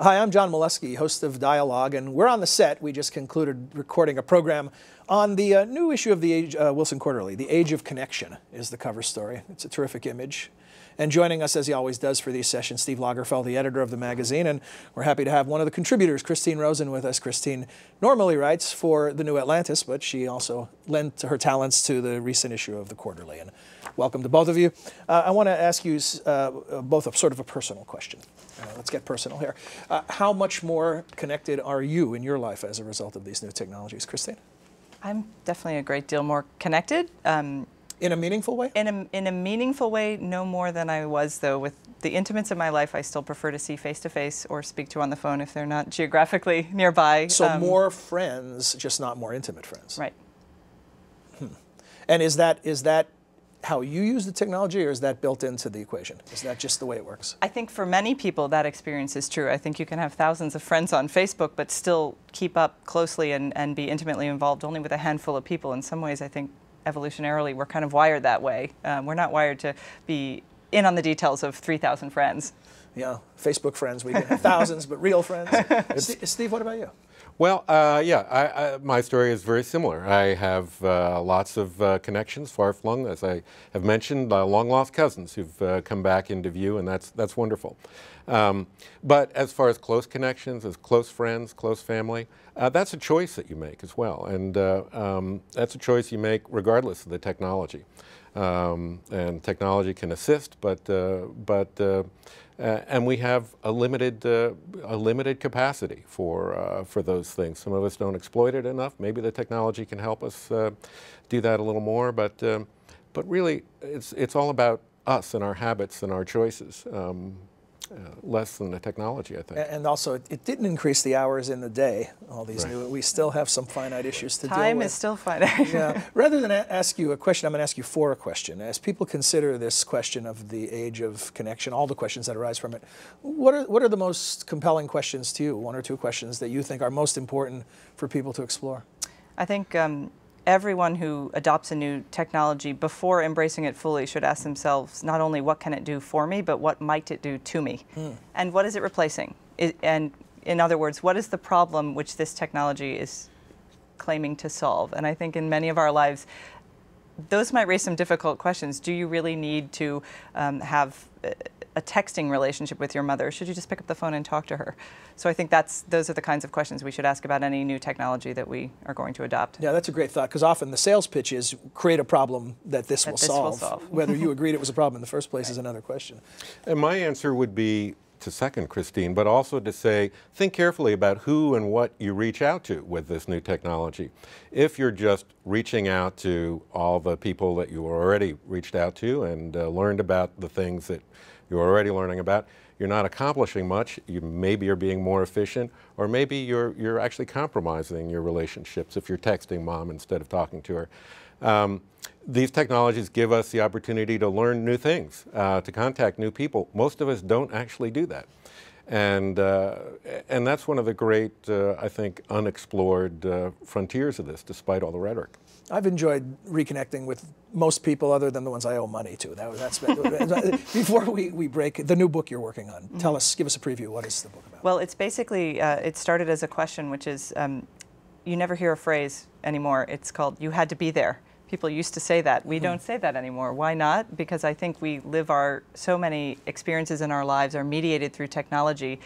Hi, I'm John Molesky, host of Dialogue, and we're on the set. We just concluded recording a program on the new issue of the Wilson Quarterly. The Age of Connection is the cover story. It's a terrific image. And joining us, as he always does for these sessions, Steve Lagerfeld, the editor of the magazine, and we're happy to have one of the contributors, Rosen, with us. Christine normally writes for the new Atlantis, but she also lent her talents to the recent issue of the Quarterly. And welcome to both of you. I want to ask you both a sort of a personal question. Let's get personal here. How much more connected are you in your life as a result of these new technologies, Christine? I'm definitely a great deal more connected. In a meaningful way? In a meaningful way, no more than I was, though. With the intimates of my life, I still prefer to see face-to-face or speak to on the phone if they're not geographically nearby. So more friends, just not more intimate friends. Right. And is that how you use the technology, or is that built into the equation? Is that just the way it works? I think for many people that experience is true. I think you can have thousands of friends on Facebook, but still keep up closely and be intimately involved only with a handful of people. In some ways, I think evolutionarily, we're kind of wired that way. We're not wired to be in on the details of 3,000 friends. Yeah, Facebook friends, we can have thousands, but real friends. Steve, what about you? Well, my story is very similar. I have lots of connections, far-flung, as I have mentioned, long-lost cousins who've come back into view, and that's wonderful. But as far as close connections, as close friends, close family, that's a choice that you make as well, and that's a choice you make regardless of the technology. And technology can assist, and we have a limited capacity for those things. Some of us don't exploit it enough. Maybe the technology can help us do that a little more. But really, it's all about us and our habits and our choices, less than the technology, I think. And also, it didn't increase the hours in the day. All these new, we still have some finite issues to deal with. Time is still finite. Yeah. Rather than ask you a question, I'm going to ask you for a question. As people consider this question of the age of connection, all the questions that arise from it, what are the most compelling questions to you? One or two questions that you think are most important for people to explore? I think everyone who adopts a new technology, before embracing it fully, should ask themselves not only what can it do for me, but what might it do to me? And what is it replacing? And in other words, what is the problem which this technology is claiming to solve? And I think in many of our lives, those might raise some difficult questions. Do you really need to have a texting relationship with your mother? Should you just pick up the phone and talk to her? So I think those are the kinds of questions we should ask about any new technology that we are going to adopt. Yeah, that's a great thought, because often the sales pitch is create a problem that this will solve. Whether you agreed it was a problem in the first place is another question. And my answer would be to second Christine, but also to say, think carefully about who and what you reach out to with this new technology. If you're just reaching out to all the people that you already reached out to and learned about the things that you're already learning about, you're not accomplishing much. You maybe are being more efficient, or maybe you're actually compromising your relationships if you're texting mom instead of talking to her. These technologies give us the opportunity to learn new things, to contact new people. Most of us don't actually do that. And that's one of the great, I think, unexplored frontiers of this, despite all the rhetoric. I've enjoyed reconnecting with most people other than the ones I owe money to. That's before we break, the new book you're working on. Tell us, give us a preview. What is the book about? Well, it's basically, it started as a question, which is, you never hear a phrase anymore. It's called, you had to be there. People used to say that. We don't say that anymore. Why not? Because I think we live so many experiences in our lives are mediated through technology.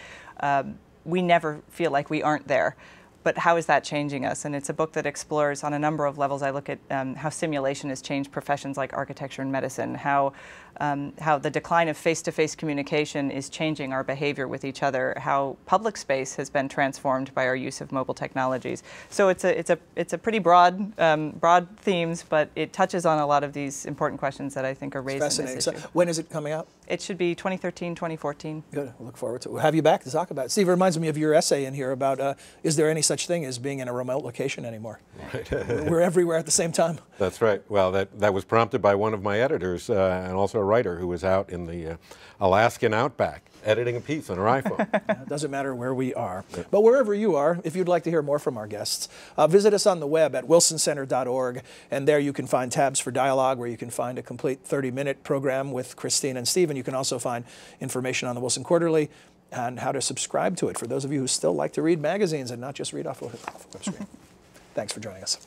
We never feel like we aren't there. But how is that changing us? And it's a book that explores on a number of levels. I look at how simulation has changed professions like architecture and medicine, how the decline of face-to-face communication is changing our behavior with each other, how public space has been transformed by our use of mobile technologies. So it's a pretty broad themes, but it touches on a lot of these important questions that I think are raised in this issue. So when is it coming out? It should be 2013, 2014. Good. We'll look forward to it. We'll have you back to talk about it. Steve, it reminds me of your essay in here about is there any such thing as being in a remote location anymore? Right. We're everywhere at the same time. That's right. Well, that was prompted by one of my editors and also a writer who was out in the Alaskan outback editing a piece on her iPhone. It doesn't matter where we are. But wherever you are, if you'd like to hear more from our guests, visit us on the web at wilsoncenter.org, and there you can find tabs for Dialogue, where you can find a complete 30-minute program with Christine and Steve, and you can also find information on the Wilson Quarterly and how to subscribe to it for those of you who still like to read magazines and not just read off a web screen. Thanks for joining us.